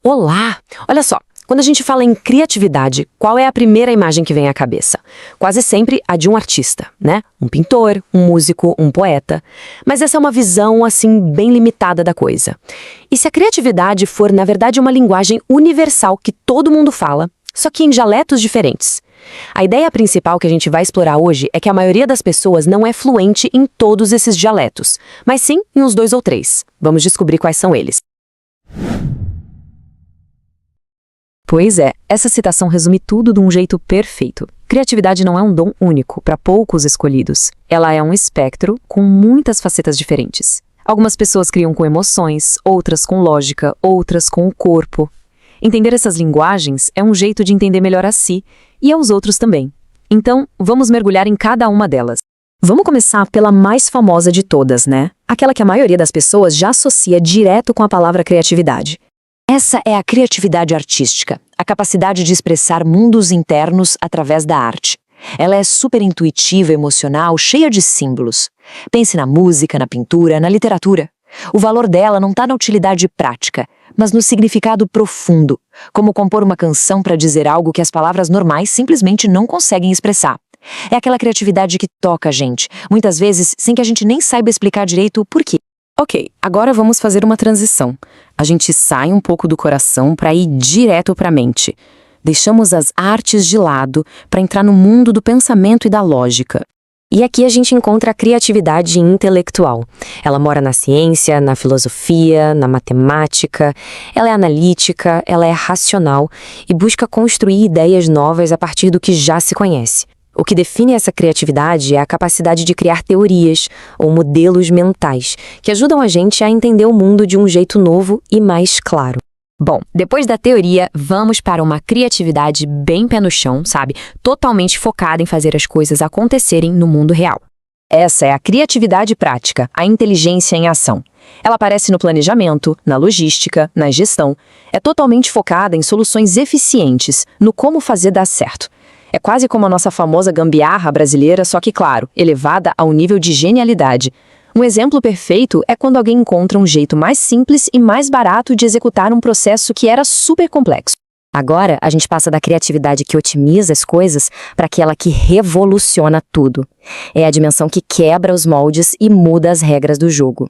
Olá! Olha só, quando a gente fala em criatividade, qual é a primeira imagem que vem à cabeça? Quase sempre a de um artista, né? Um pintor, um músico, um poeta. Mas essa é uma visão, assim, bem limitada da coisa. E se a criatividade for, na verdade, uma linguagem universal que todo mundo fala, só que em dialetos diferentes? A ideia principal que a gente vai explorar hoje é que a maioria das pessoas não é fluente em todos esses dialetos, mas sim em uns 2 ou 3. Vamos descobrir quais são eles. Pois é, essa citação resume tudo de um jeito perfeito. Criatividade não é um dom único para poucos escolhidos. Ela é um espectro com muitas facetas diferentes. Algumas pessoas criam com emoções, outras com lógica, outras com o corpo. Entender essas linguagens é um jeito de entender melhor a si e aos outros também. Então, vamos mergulhar em cada uma delas. Vamos começar pela mais famosa de todas, né? Aquela que a maioria das pessoas já associa direto com a palavra criatividade. Essa é a criatividade artística, a capacidade de expressar mundos internos através da arte. Ela é super intuitiva, emocional, cheia de símbolos. Pense na música, na pintura, na literatura. O valor dela não está na utilidade prática, mas no significado profundo, como compor uma canção para dizer algo que as palavras normais simplesmente não conseguem expressar. É aquela criatividade que toca a gente, muitas vezes sem que a gente nem saiba explicar direito o porquê. Ok, agora vamos fazer uma transição. A gente sai um pouco do coração para ir direto para a mente. Deixamos as artes de lado para entrar no mundo do pensamento e da lógica. E aqui a gente encontra a criatividade intelectual. Ela mora na ciência, na filosofia, na matemática. Ela é analítica, ela é racional e busca construir ideias novas a partir do que já se conhece. O que define essa criatividade é a capacidade de criar teorias ou modelos mentais que ajudam a gente a entender o mundo de um jeito novo e mais claro. Bom, depois da teoria, vamos para uma criatividade bem pé no chão, sabe? Totalmente focada em fazer as coisas acontecerem no mundo real. Essa é a criatividade prática, a inteligência em ação. Ela aparece no planejamento, na logística, na gestão. É totalmente focada em soluções eficientes, no como fazer dar certo. É quase como a nossa famosa gambiarra brasileira, só que, claro, elevada ao nível de genialidade. Um exemplo perfeito é quando alguém encontra um jeito mais simples e mais barato de executar um processo que era super complexo. Agora, a gente passa da criatividade que otimiza as coisas para aquela que revoluciona tudo. É a dimensão que quebra os moldes e muda as regras do jogo.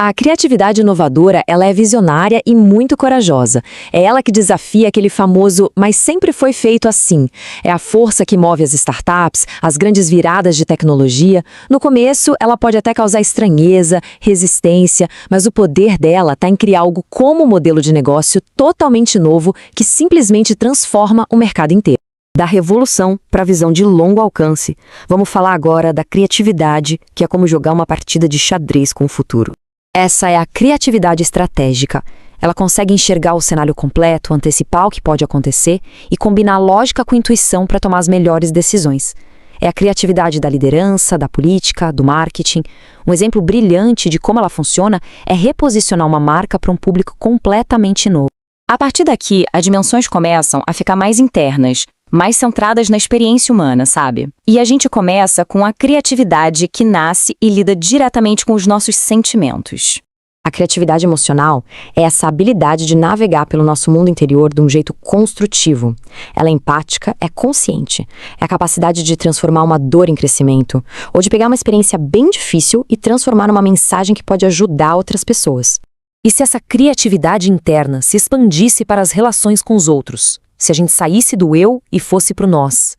A criatividade inovadora, ela é visionária e muito corajosa. É ela que desafia aquele famoso "mas sempre foi feito assim". É a força que move as startups, as grandes viradas de tecnologia. No começo, ela pode até causar estranheza, resistência, mas o poder dela está em criar algo como modelo de negócio totalmente novo que simplesmente transforma o mercado inteiro. Da revolução para a visão de longo alcance, vamos falar agora da criatividade, que é como jogar uma partida de xadrez com o futuro. Essa é a criatividade estratégica. Ela consegue enxergar o cenário completo, antecipar o que pode acontecer e combinar lógica com intuição para tomar as melhores decisões. É a criatividade da liderança, da política, do marketing. Um exemplo brilhante de como ela funciona é reposicionar uma marca para um público completamente novo. A partir daqui, as dimensões começam a ficar mais internas, mais centradas na experiência humana, sabe? E a gente começa com a criatividade que nasce e lida diretamente com os nossos sentimentos. A criatividade emocional é essa habilidade de navegar pelo nosso mundo interior de um jeito construtivo. Ela é empática, é consciente. É a capacidade de transformar uma dor em crescimento, ou de pegar uma experiência bem difícil e transformar numa mensagem que pode ajudar outras pessoas. E se essa criatividade interna se expandisse para as relações com os outros? Se a gente saísse do eu e fosse pro nós?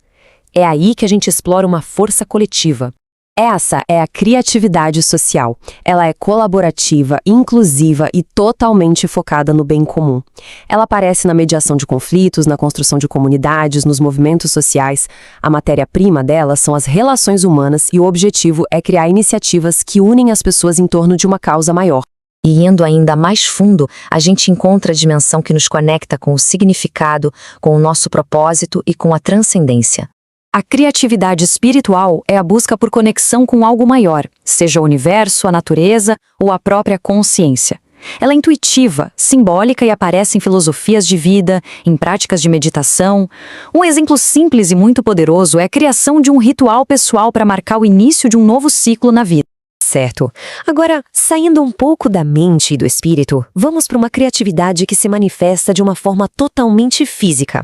É aí que a gente explora uma força coletiva. Essa é a criatividade social. Ela é colaborativa, inclusiva e totalmente focada no bem comum. Ela aparece na mediação de conflitos, na construção de comunidades, nos movimentos sociais. A matéria-prima dela são as relações humanas e o objetivo é criar iniciativas que unem as pessoas em torno de uma causa maior. E indo ainda mais fundo, a gente encontra a dimensão que nos conecta com o significado, com o nosso propósito e com a transcendência. A criatividade espiritual é a busca por conexão com algo maior, seja o universo, a natureza ou a própria consciência. Ela é intuitiva, simbólica e aparece em filosofias de vida, em práticas de meditação. Um exemplo simples e muito poderoso é a criação de um ritual pessoal para marcar o início de um novo ciclo na vida. Certo. Agora, saindo um pouco da mente e do espírito, vamos para uma criatividade que se manifesta de uma forma totalmente física.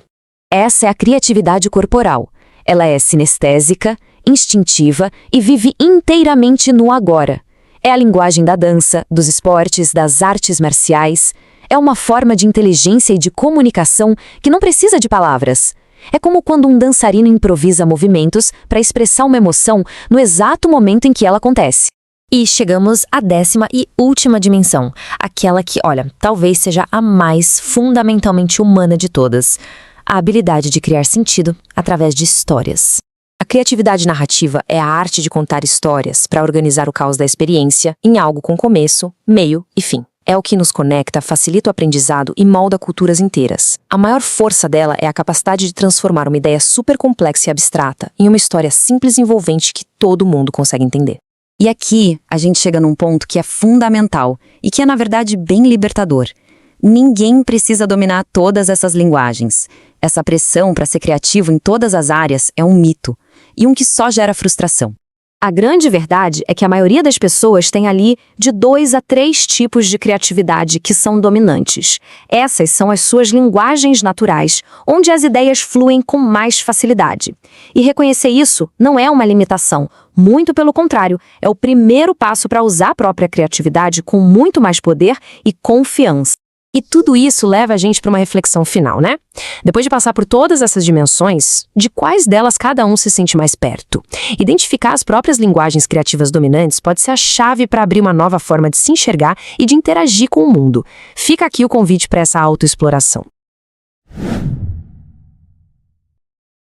Essa é a criatividade corporal. Ela é sinestésica, instintiva e vive inteiramente no agora. É a linguagem da dança, dos esportes, das artes marciais. É uma forma de inteligência e de comunicação que não precisa de palavras. É como quando um dançarino improvisa movimentos para expressar uma emoção no exato momento em que ela acontece. E chegamos à 10ª e última dimensão, aquela que, olha, talvez seja a mais fundamentalmente humana de todas, a habilidade de criar sentido através de histórias. A criatividade narrativa é a arte de contar histórias para organizar o caos da experiência em algo com começo, meio e fim. É o que nos conecta, facilita o aprendizado e molda culturas inteiras. A maior força dela é a capacidade de transformar uma ideia super complexa e abstrata em uma história simples e envolvente que todo mundo consegue entender. E aqui a gente chega num ponto que é fundamental e que é, na verdade, bem libertador. Ninguém precisa dominar todas essas linguagens. Essa pressão para ser criativo em todas as áreas é um mito, e um que só gera frustração. A grande verdade é que a maioria das pessoas tem ali de 2 a 3 tipos de criatividade que são dominantes. Essas são as suas linguagens naturais, onde as ideias fluem com mais facilidade. E reconhecer isso não é uma limitação, muito pelo contrário, é o primeiro passo para usar a própria criatividade com muito mais poder e confiança. E tudo isso leva a gente para uma reflexão final, né? Depois de passar por todas essas dimensões, de quais delas cada um se sente mais perto? Identificar as próprias linguagens criativas dominantes pode ser a chave para abrir uma nova forma de se enxergar e de interagir com o mundo. Fica aqui o convite para essa autoexploração.